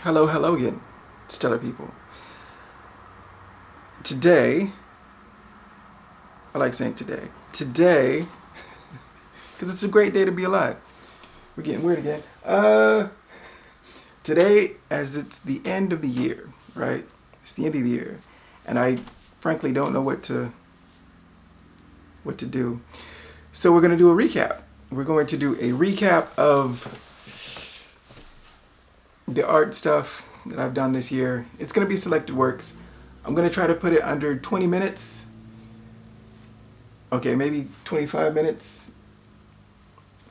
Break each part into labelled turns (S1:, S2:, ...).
S1: Hello, hello again, stellar people. Today, I like saying today, because it's a great day to be alive. We're getting weird again. Today, as it's the end of the year, right? It's the end of the year, and I frankly don't know what to do. So we're going to do a recap. We're going to do a recap of the art stuff that I've done this year. It's going to be selected works. I'm going to try to put it under 20 minutes. Okay, maybe 25 minutes.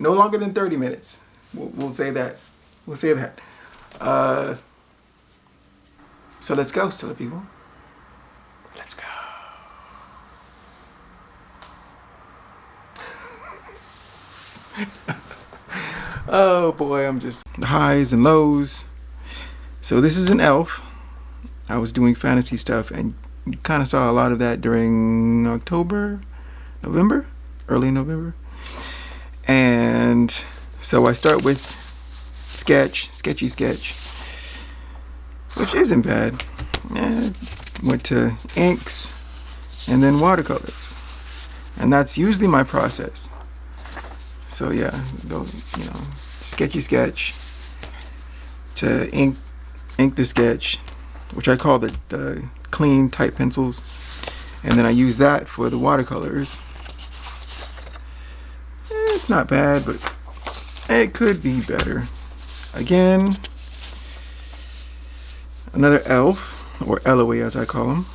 S1: No longer than 30 minutes. We'll say that. We'll say that. So let's go, stellar people. Let's go. Oh boy, I'm just highs and lows. So this is an elf. I was doing fantasy stuff, and you kind of saw a lot of that during November, early November. And so I start with sketchy sketch, which isn't bad. Went to inks and then watercolors, and that's usually my process. So yeah, go, sketchy sketch to ink the sketch, which I call the clean type pencils, and then I use that for the watercolors. It's not bad, but it could be better. Again, another elf, or Eloise as I call him.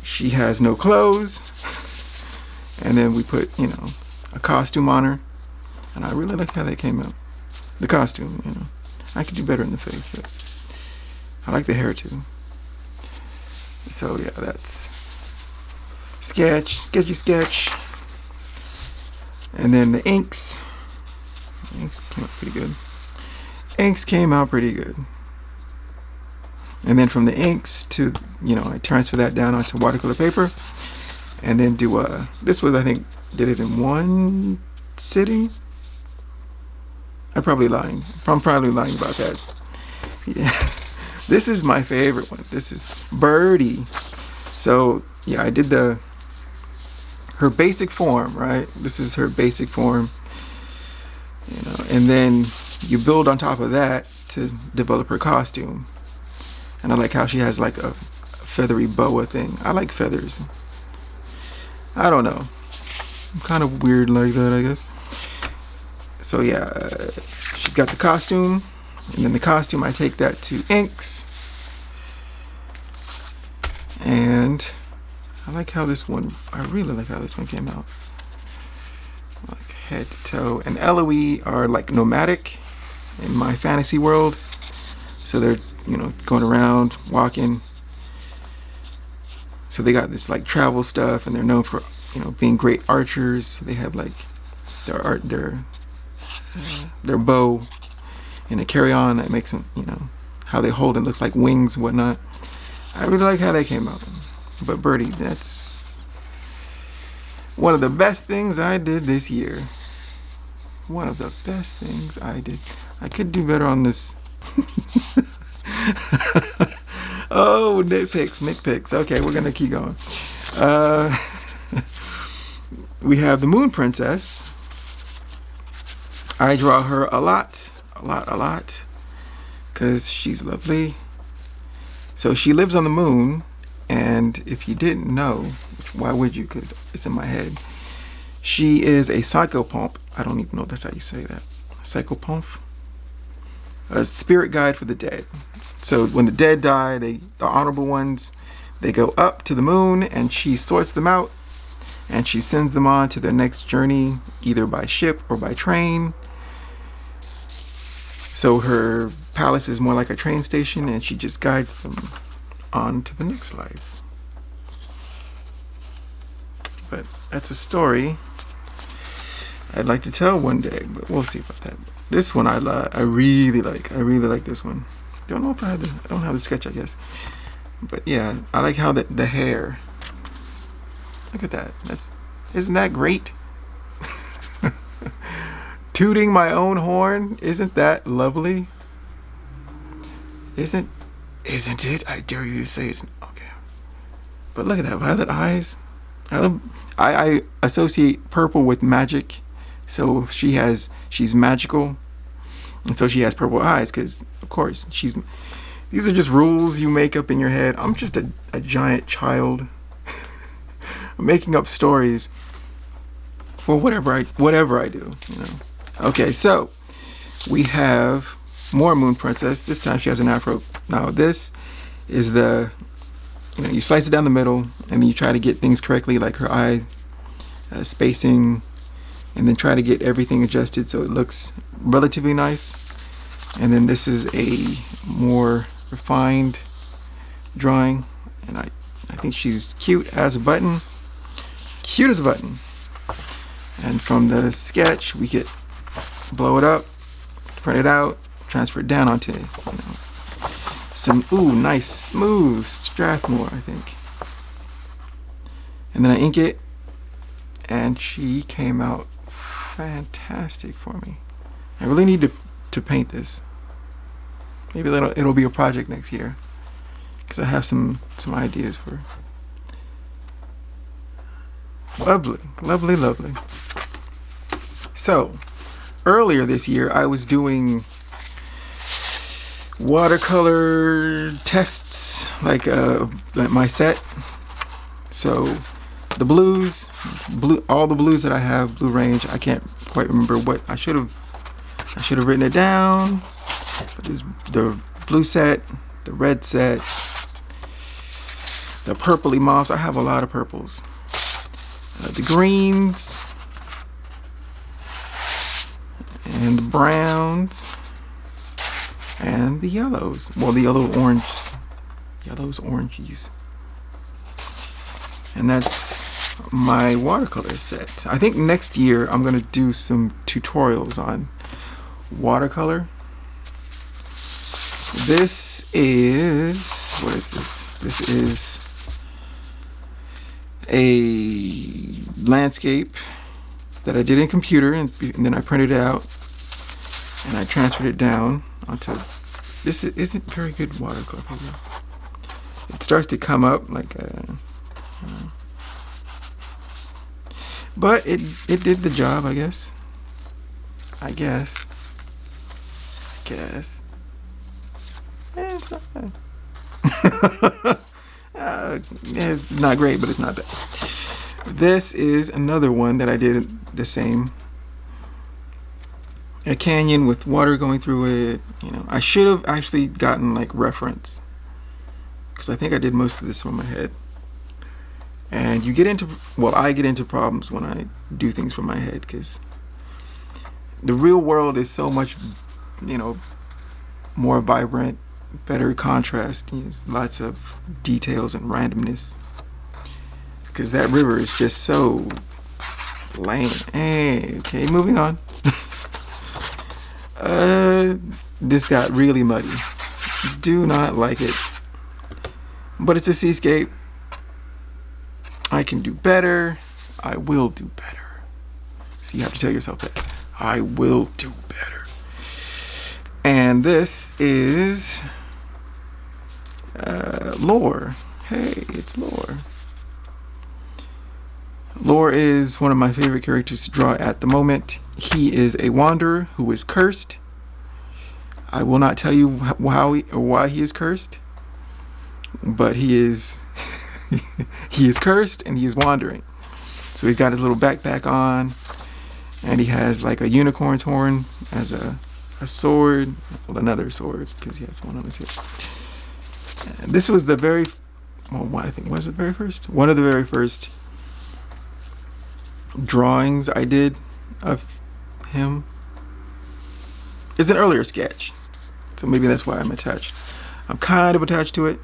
S1: She has no clothes, and then we put, a costume on her, and I really like how that came out. The costume, I could do better in the face, but I like the hair too. So yeah, that's sketchy sketch. And then the inks came out pretty good. And then from the inks to, I transfer that down onto watercolor paper, and then do this was, I think, did it in one sitting. I'm probably lying about that. Yeah. This is my favorite one. This is Birdie. So yeah, I did her basic form, right? This is her basic form, and then you build on top of that to develop her costume. And I like how she has like a feathery boa thing. I like feathers. I don't know. I'm kind of weird like that, I guess. So yeah, she's got the costume, and then the costume, I take that to inks. And I really like how this one came out. Like head to toe. And Eloise are like nomadic in my fantasy world. So they're, going around, walking. So they got this like travel stuff, and they're known for, being great archers. They have like their bow and a carry-on that makes them, how they hold it looks like wings and whatnot. I really like how they came out. But Birdie, that's one of the best things I did this year. One of the best things I did. I could do better on this. Oh, nitpicks. Okay, we're gonna keep going. We have the Moon Princess. I draw her a lot, because she's lovely. So she lives on the moon, and if you didn't know, which why would you, because it's in my head, she is a psychopomp. I don't even know if that's how you say that. Psychopomp? A spirit guide for the dead. So when the dead die, the honorable ones, they go up to the moon, and she sorts them out, and she sends them on to their next journey, either by ship or by train. So her palace is more like a train station, and she just guides them on to the next life. But that's a story I'd like to tell one day, but we'll see about that. This one I really like. I really like this one. Don't know if I don't have the sketch, I guess. But yeah, I like how the hair. Look at that. Isn't that great? Tooting my own horn. Isn't that lovely? Isn't it? I dare you to say it's okay. But look at that violet eyes. I associate purple with magic, so she's magical, and so she has purple eyes because, of course, these are just rules you make up in your head. I'm just a giant child making up stories for whatever I do, you know. Okay, so we have more Moon Princess. This time she has an afro. Now this is you slice it down the middle and then you try to get things correctly, like her eye spacing, and then try to get everything adjusted so it looks relatively nice. And then this is a more refined drawing, and I think she's cute as a button. Cute as a button. And from the sketch we get blow it up, print it out, transfer it down onto some nice smooth Strathmore, I think. And then I ink it, and she came out fantastic for me. I really need to paint this. Maybe it'll be a project next year, because I have some ideas for lovely. So earlier this year I was doing watercolor tests, like my set. So the blues, all the blues that I have, blue range, I can't quite remember what I should have written it down. But there's the blue set, the red set, the purpley mauves. I have a lot of purples. The greens and the browns and the yellows. Well, the yellows, oranges. And that's my watercolor set. I think next year I'm gonna do some tutorials on watercolor. This is, what is this? This is a landscape that I did in computer, and then I printed it out and I transferred it down onto, this isn't very good watercolor paper. It starts to come up like but it did the job, I guess. It's not bad. It's not great, but it's not bad. This is another one that I did the same. A canyon with water going through it. You know, I should have actually gotten like reference, because I think I did most of this from my head. And I get into problems when I do things from my head, because the real world is so much, more vibrant, better contrast, lots of details and randomness, because that river is just so lame. Hey, okay, moving on. This got really muddy. Do not like it, but it's a seascape. I can do better. I will do better. So you have to tell yourself that. I will do better. And this is Lore. Hey, it's Lore. Lore is one of my favorite characters to draw at the moment. He is a wanderer who is cursed. I will not tell you why he is cursed, but he is he is cursed and he is wandering. So he's got his little backpack on, and he has like a unicorn's horn as a sword, well, another sword, because he has one on his hip. And this was the very, one of the very first drawings I did of him. It's an earlier sketch, so maybe that's why I'm attached. I'm kind of attached to it.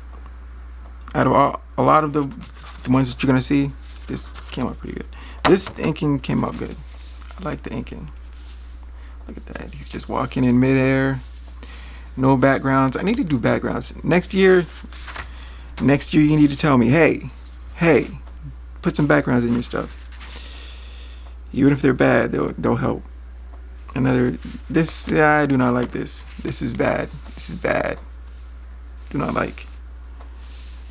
S1: Out of a lot of the ones that you're gonna see, this came out pretty good. This inking came out good. I like the inking. Look at that. He's just walking in midair. No backgrounds. I need to do backgrounds next year. Next year, you need to tell me, hey, put some backgrounds in your stuff. Even if they're bad, they'll help. I do not like this. This is bad. Do not like.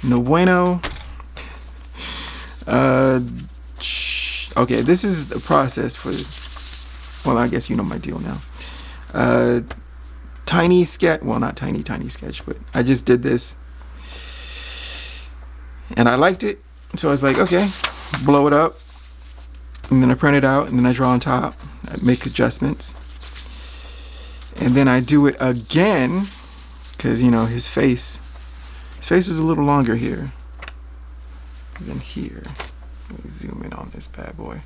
S1: No bueno. Okay, this is the process for, well, I guess you know my deal now. Tiny sketch, well, not tiny sketch, but I just did this and I liked it, so I was like, okay, blow it up, and then I print it out, and then I draw on top, I make adjustments, and then I do it again because, you know, his face is a little longer here than here. Let me zoom in on this bad boy.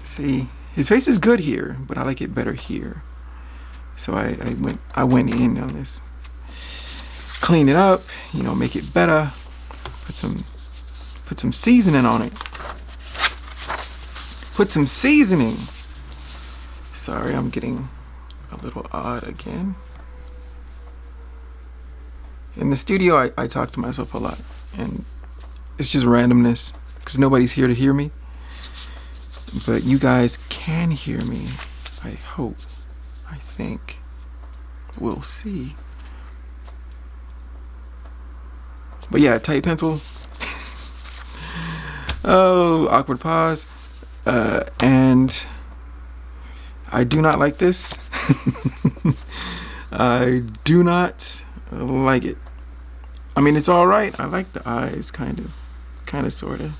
S1: See, his face is good here, but I like it better here. So I went in on this. Clean it up, you know, make it better. Put some seasoning on it. Put some seasoning. Sorry, I'm getting a little odd again. In the studio, I talk to myself a lot, and it's just randomness because nobody's here to hear me. But you guys can hear me, I hope. I think. We'll see. But yeah, tight pencil. Oh, awkward pause. And I do not like this. I do not like it. I mean, it's all right. I like the eyes, kind of, sort of.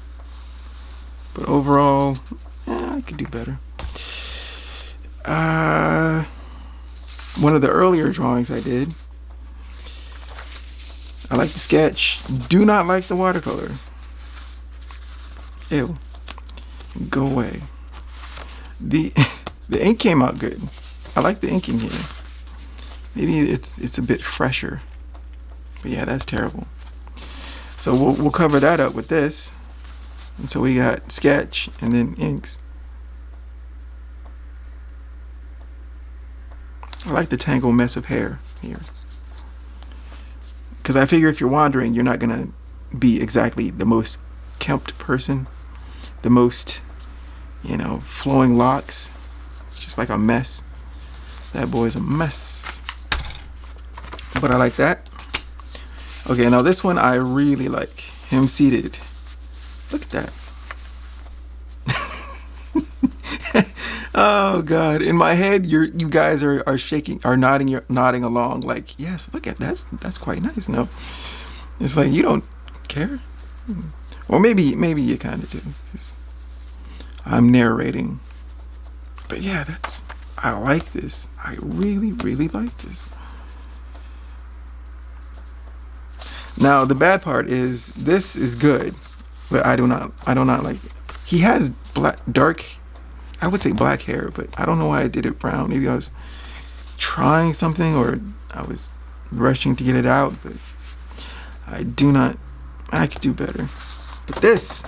S1: But overall, I could do better. One of the earlier drawings I did, I like the sketch. Do not like the watercolor. Ew. Go away. The ink came out good. I like the inking here. Maybe it's a bit fresher. But yeah, that's terrible. So we'll cover that up with this. And so we got sketch and then inks. I like the tangled mess of hair here. Because I figure if you're wandering, you're not gonna be exactly the most kempt person. The most, you know, flowing locks. It's just like a mess. That boy's a mess. But I like that. Okay, now this one I really like. Him seated. Look at that. Oh God! In my head, you guys are shaking, are nodding along. Like, yes, look at that. That's quite nice. No, it's like you don't care, or maybe you kind of do. I'm narrating, but yeah, I like this. I really like this. Now the bad part is this is good, but I do not like it. He has dark. I would say black hair, but I don't know why I did it brown. Maybe I was trying something or I was rushing to get it out, but I could do better. But this,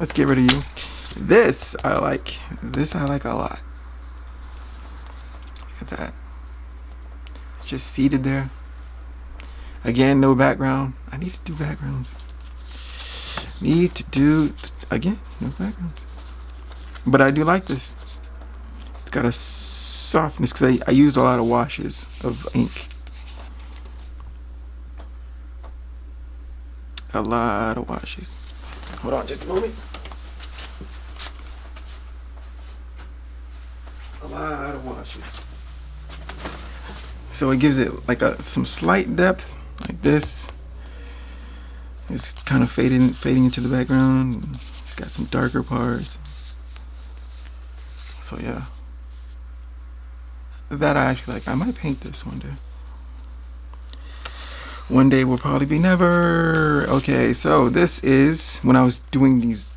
S1: let's get rid of you. This I like a lot. Look at that. It's just seated there. Again, no background. I need to do backgrounds. Again, no backgrounds. But I do like this. It's got a softness because I used a lot of washes of ink. A lot of washes. Hold on just a moment. A lot of washes. So it gives it like some slight depth, like this. It's kind of fading into the background. It's got some darker parts. So yeah, that I actually like. I might paint this one day. One day will probably be never. Okay, so this is when I was doing these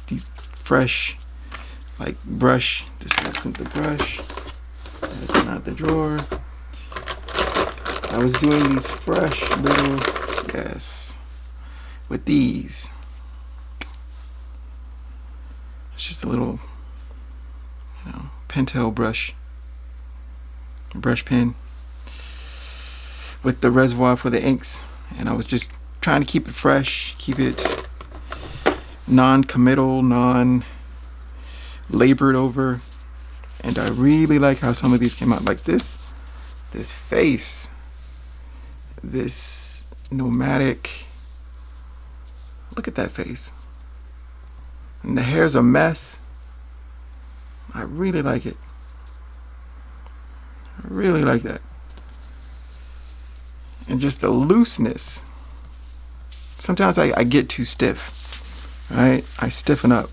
S1: fresh, like brush. This isn't the brush. That's not the drawer. I was doing these fresh little, yes, with these. It's just a little, you know, Pentel brush pen with the reservoir for the inks, and I was just trying to keep it fresh, keep it non-committal, non-labored over. And I really like how some of these came out. Like this face, this nomadic, look at that face. And the hair's a mess. I really like it. I really like that. And just the looseness. Sometimes I get too stiff, right? I stiffen up.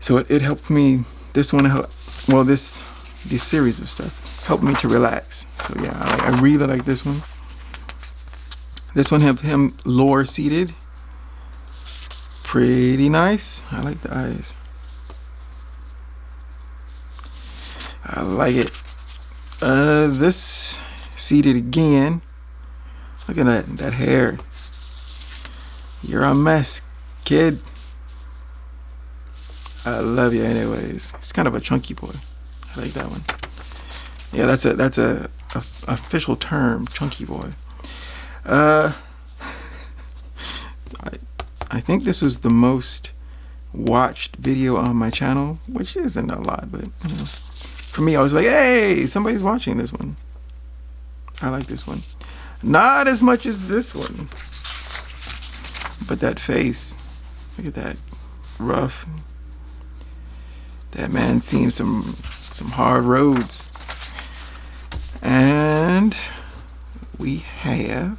S1: So it helped me, this one helped, well, this series of stuff helped me to relax. So yeah, I really like this one. This one have him lower seated. Pretty nice. I like the eyes. I like it. This seated again. Look at that hair. You're a mess, kid. I love you anyways. He's kind of a chunky boy. I like that one. Yeah, that's a official term, chunky boy. I think this was the most watched video on my channel, which isn't a lot, but you know, for me, I was like, hey, somebody's watching this one. I like this one. Not as much as this one, but that face, look at that, rough. That man's seen some hard roads. And we have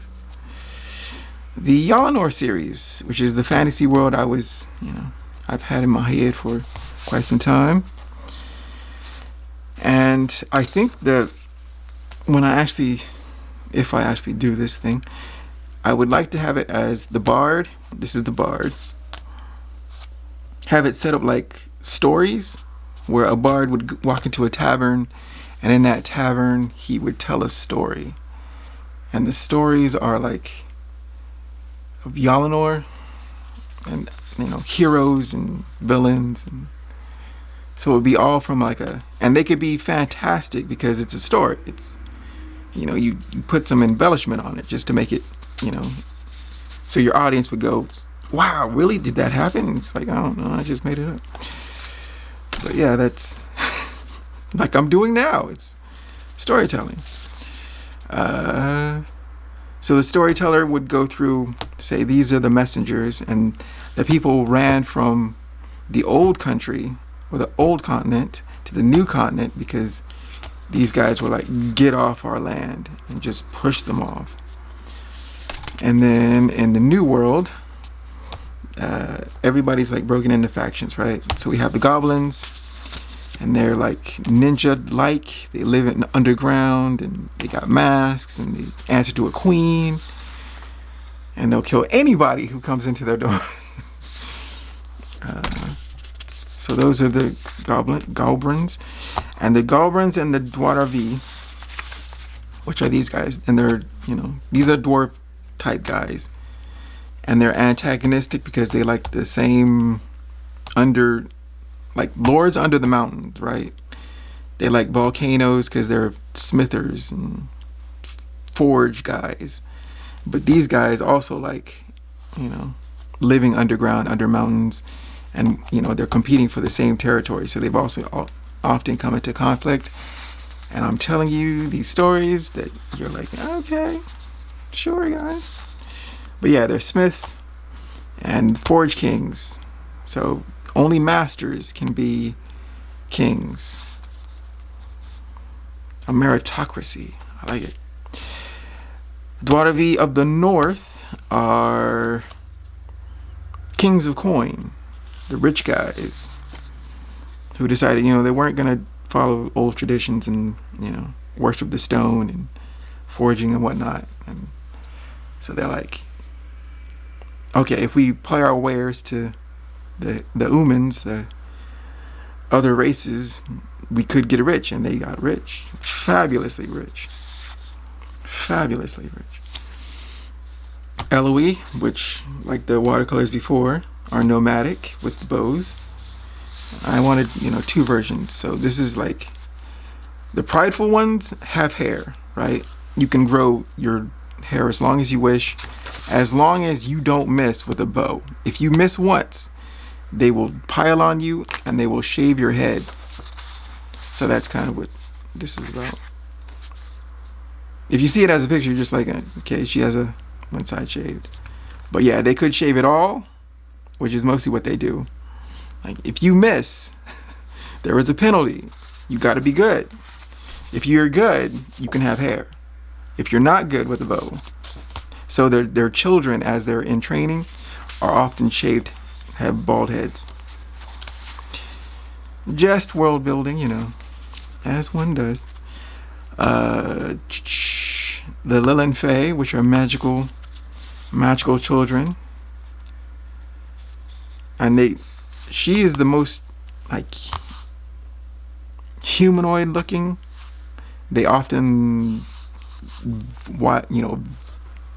S1: the Eleanor series, which is the fantasy world I've had in my head for quite some time. And I think that if I actually do this thing, I would like to have it as the bard. This is the bard. Have it set up like stories, where a bard would walk into a tavern, and in that tavern he would tell a story. And the stories are like of Eleanor, and you know, heroes and villains, and so it would be all from like and they could be fantastic because it's a story. It's, you know, you put some embellishment on it just to make it, you know, so your audience would go, wow, really, did that happen? It's like, I don't know, I just made it up. But yeah, that's like I'm doing now. It's storytelling. So the storyteller would go through, say, these are the messengers, and the people ran from the old country or the old continent to the new continent because these guys were like, get off our land, and just push them off. And then in the new world, everybody's like broken into factions, right? So we have the goblins, and they're like ninja-like. They live in the underground, and they got masks, and they answer to a queen, and they'll kill anybody who comes into their door. So those are the goblins, and the goblins and the Dwarf, which are these guys, and they're, you know, these are dwarf type guys, and they're antagonistic because they like the same like lords under the mountains, right? They like volcanoes because they're smithers and forge guys. But these guys also like, you know, living underground, under mountains, and you know, they're competing for the same territory, so they've also often come into conflict. And I'm telling you these stories that you're like, okay, sure guys. But yeah, they're smiths and forge kings, so only masters can be kings. A meritocracy. I like it. Dwarf of the north are kings of coin, the rich guys who decided, you know, they weren't gonna follow old traditions and, you know, worship the stone and forging and whatnot. And so they're like, okay, if we play our wares to the humans, the other races, we could get rich. And they got rich, fabulously rich, fabulously rich. LOE, which like the watercolors before, are nomadic with the bows. I wanted, you know, two versions. So this is like, the prideful ones have hair, right? You can grow your hair as long as you wish, as long as you don't miss with a bow. If you miss once, they will pile on you and they will shave your head So that's kind of what this is about. If you see it as a picture, you're just like, okay, she has a one side shaved. But yeah, they could shave it all, which is mostly what they do. Like, if you miss, there is a penalty. You got to be good. If you're good, you can have hair. If you're not good with a bow, so their children, as they're in training, are often shaved, have bald heads. Just world building, you know, as one does. The Lilin Fae, which are magical children, and she is the most like humanoid looking. They often,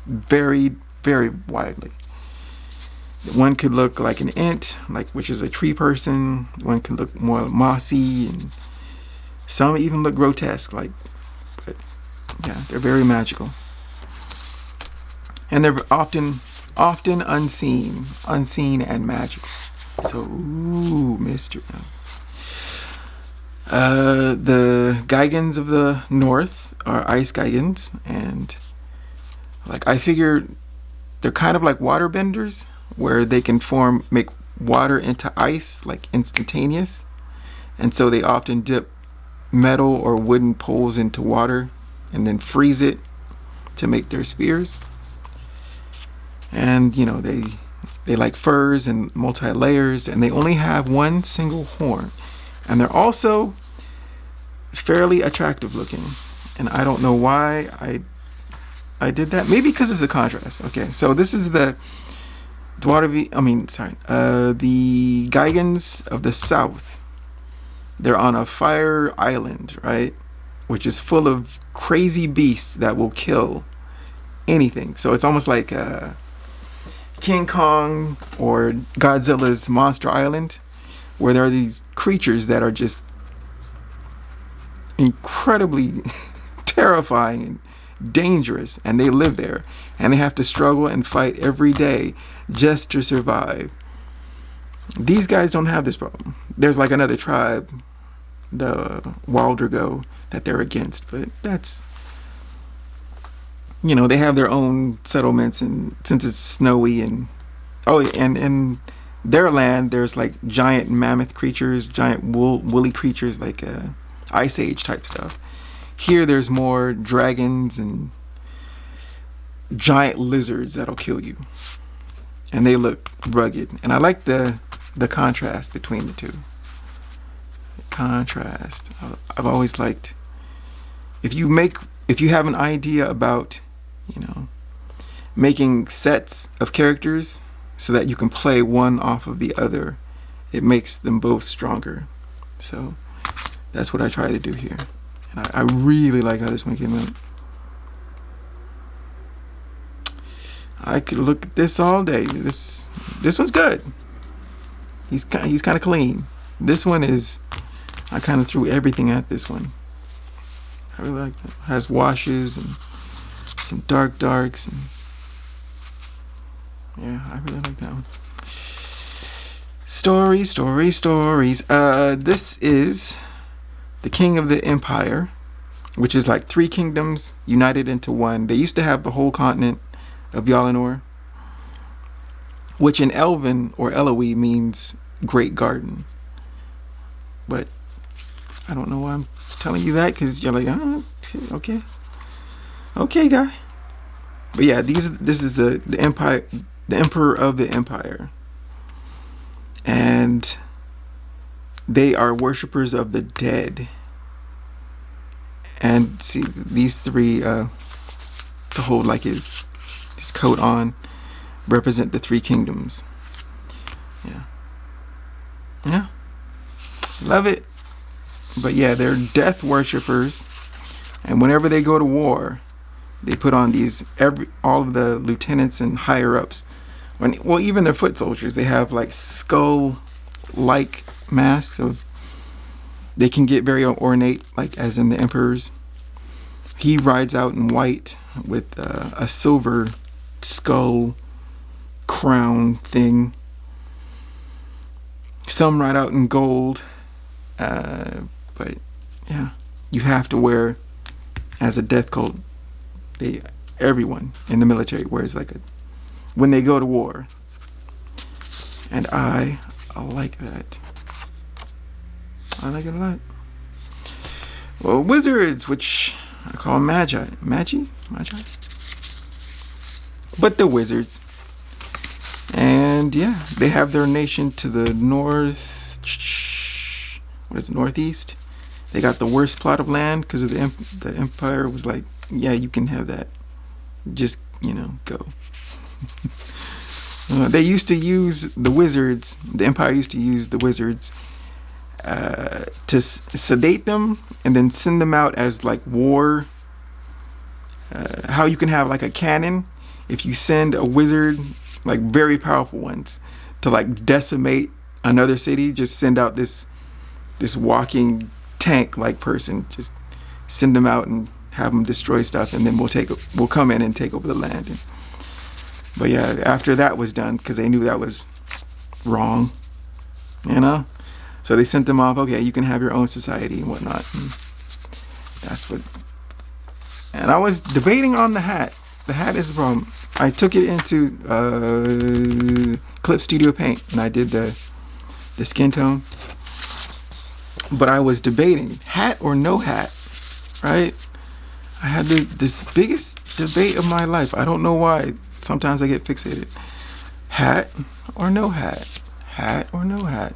S1: vary very widely. One could look like an ent, which is a tree person. One could look more mossy, and some even look grotesque. But yeah, they're very magical, and they're often unseen and magical. So, ooh, mystery. The Gigans of the North are ice Gigans, and I figure they're kind of like water benders, where they can make water into ice instantaneous, and so they often dip metal or wooden poles into water and then freeze it to make their spears. And they like furs and multi-layers, and they only have one single horn, and they're also fairly attractive looking. And I don't know why I did that. Maybe because it's a contrast. Okay, so this is the the Gigans of the South. They're on a fire island, right? Which is full of crazy beasts that will kill anything. So it's almost like King Kong or Godzilla's Monster Island, where there are these creatures that are just incredibly terrifying and dangerous, and they live there, and they have to struggle and fight every day just to survive. These guys don't have this problem. There's another tribe, the Waldergo, that they're against, but that's, they have their own settlements, and since it's snowy, and in their land there's giant mammoth creatures, giant woolly creatures, Ice Age type stuff. Here there's more dragons and giant lizards that'll kill you, and they look rugged, and I like the contrast between the two. Contrast. I've always liked, if you have an idea about making sets of characters so that you can play one off of the other, it makes them both stronger. So that's what I try to do here, and I really like how this one came out. I could look at this all day. This one's good. He's kind of clean. This one is, I kind of threw everything at this one. I really like that. It has washes and some darks, and yeah, I really like that one. Stories. This is the King of the Empire, which is 3 kingdoms united into one. They used to have the whole continent of Eleanor, which in Elven or Eloise means great garden. But I don't know why I'm telling you that, because you're like, oh, okay, guy. But yeah, this is the empire, the emperor of the empire, and they are worshippers of the dead. And see, these 3 to hold his coat on represent the 3 kingdoms. Yeah, love it. But yeah, they're death worshippers, and whenever they go to war, they put on all of the lieutenants and higher ups, even their foot soldiers, they have skull like masks. So they can get very ornate, as in the emperors. He rides out in white with a silver skull crown thing. Some ride out in gold, but Yeah, you have to wear as a death coat. Everyone in the military wears like a when they go to war, and I like that. I like it a lot. Well, wizards, which I call magi, but the wizards, and yeah, they have their nation to the north. What is it, northeast? They got the worst plot of land because of the empire was like, yeah, you can have that. Just go. They used to use the wizards. The empire used to use the wizards to sedate them and then send them out as like war. How you can have like a cannon if you send a wizard, like very powerful ones, to like decimate another city. Just send out this walking tank like person. Just send them out and have them destroy stuff, and then we'll come in and take over the land. But yeah, after that was done, because they knew that was wrong, so they sent them off. Okay, you can have your own society and whatnot. And that's what. And I was debating on the hat. The hat is the problem. I took it into Clip Studio Paint and I did the skin tone. But I was debating hat or no hat, right? I had this biggest debate of my life. I don't know why. Sometimes I get fixated. Hat or no hat? Hat or no hat?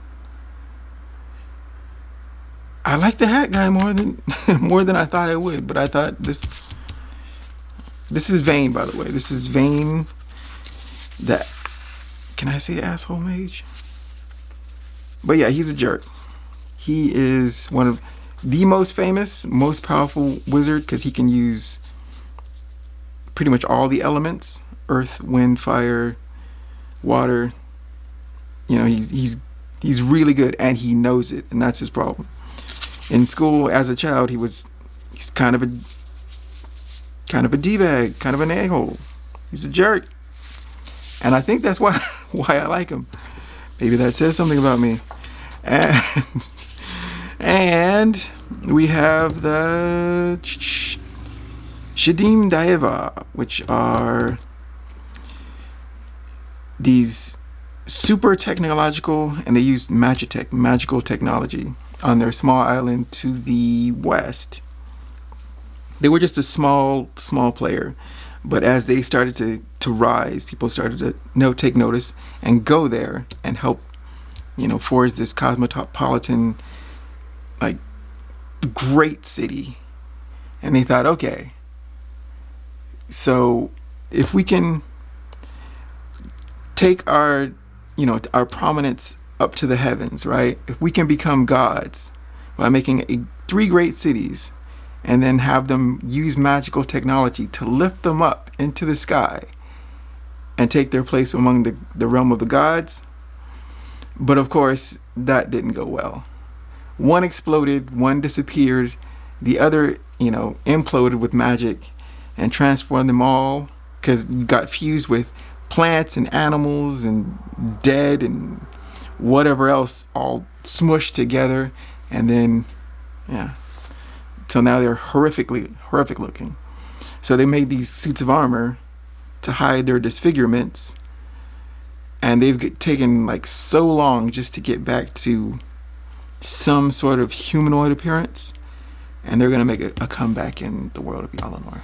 S1: I like the hat guy more than I thought I would, but I thought this is Vane, by the way. This is Vane. That, can I say asshole mage? But yeah, he's a jerk. He is one of the most famous, most powerful wizard because he can use pretty much all the elements: earth, wind, fire, water. He's really good, and he knows it, and that's his problem. In school, as a child, he's kind of a d-bag, kind of an a-hole. He's a jerk, and I think that's why I like him. Maybe that says something about me. And we have the Shadim Daeva, which are these super technological, and they use Magitek, magical technology, on their small island to the west. They were just a small player, but as they started to rise, people started to take notice and go there and help, forge this cosmopolitan, like, great city. And they thought, okay, so if we can take our prominence up to the heavens, right? If we can become gods by making 3 great cities and then have them use magical technology to lift them up into the sky and take their place among the realm of the gods. But of course, that didn't go well. One exploded, one disappeared, the other, imploded with magic and transformed them all, because you got fused with plants and animals and dead and whatever else, all smushed together, and then, yeah. So now they're horrific looking. So they made these suits of armor to hide their disfigurements, and they've taken like so long just to get back to some sort of humanoid appearance, and they're gonna make a comeback in the world of Eleanor.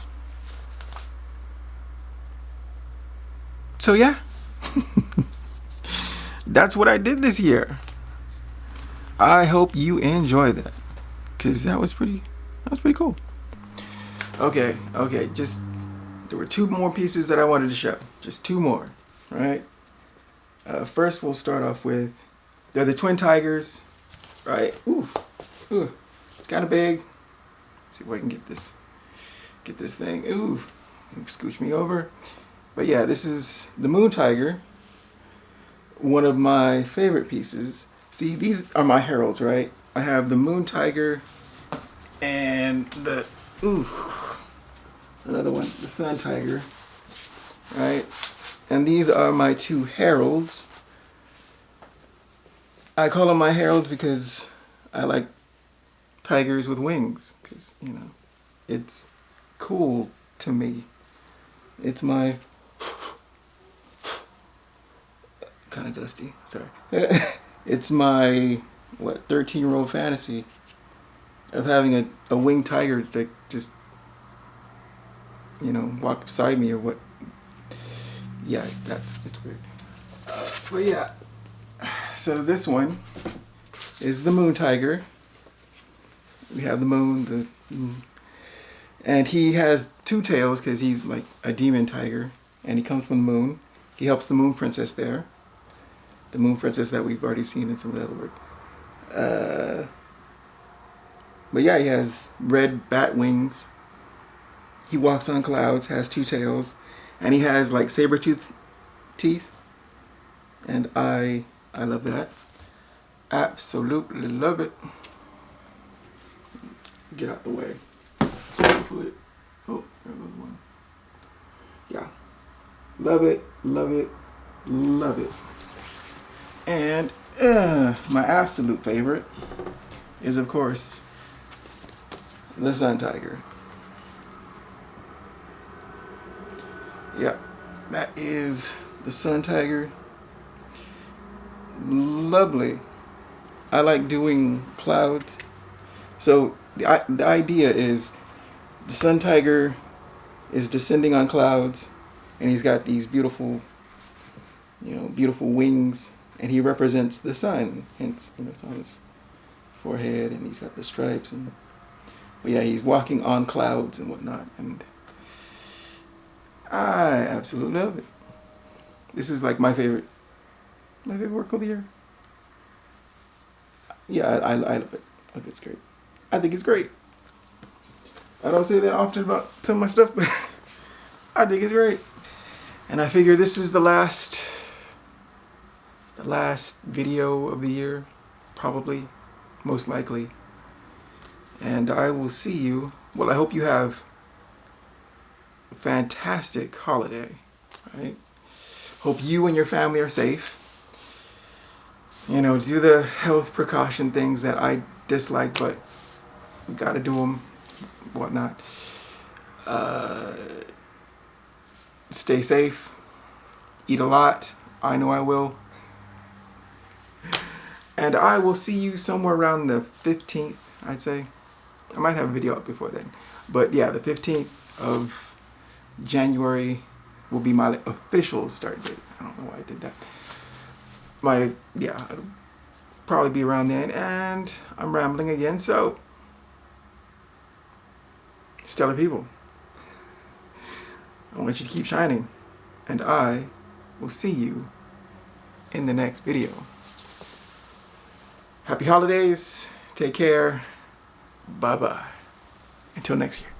S1: So yeah, that's what I did this year. I hope you enjoy that, because that was pretty cool. Okay, just there were 2 more pieces that I wanted to show. Just 2 more, all right? First, we'll start off with, they're the twin tigers, right? Ooh, it's kind of big. Let's see if I can get this thing. Ooh, scooch me over. But yeah, this is the moon tiger, one of my favorite pieces. See, these are my heralds, right? I have the moon tiger and another one, the sun tiger, right? And these are my 2 heralds. I call them my heralds because I like tigers with wings, because, you know, it's cool to me. It's my kind of dusty, sorry. It's my, what, 13-year-old fantasy of having a winged tiger that just, you know, walk beside me or what. Yeah, it's weird. But yeah, so this one is the moon tiger. We have the moon, and he has two tails because he's like a demon tiger, and he comes from the moon. He helps the moon princess there. The moon princess that we've already seen in some of the other work. But yeah, he has red bat wings. He walks on clouds, has two tails, and he has like saber-tooth teeth. And I love that. Absolutely love it. Get out the way. Pull it. Oh, there goes one. Yeah. Love it, love it, love it. And my absolute favorite is, of course, the sun tiger. Yeah, that is the sun tiger. Lovely. I like doing clouds. So the idea is the sun tiger is descending on clouds, and he's got these beautiful, you know, beautiful wings, and he represents the sun. Hence, you know, it's on his forehead, and he's got the stripes, and but yeah, he's walking on clouds and whatnot, and I absolutely love it. This is like my favorite work of the year. Yeah, I love it. I think it's great. I think it's great. I don't say that often about some of my stuff, but I think it's great. And I figure this is the last video of the year, probably, most likely. And I will see you. Well, I hope you have a fantastic holiday, right? Hope you and your family are safe. You know, do the health precaution things that I dislike, but we gotta do them, whatnot. Stay safe. Eat a lot. I know I will. And I will see you somewhere around the 15th, I'd say. I might have a video up before then. But yeah, the 15th of January will be my official start date. I don't know why I did that. It'll probably be around then, and I'm rambling again, so stellar people, I want you to keep shining, and I will see you in the next video. Happy holidays, take care, bye-bye, until next year.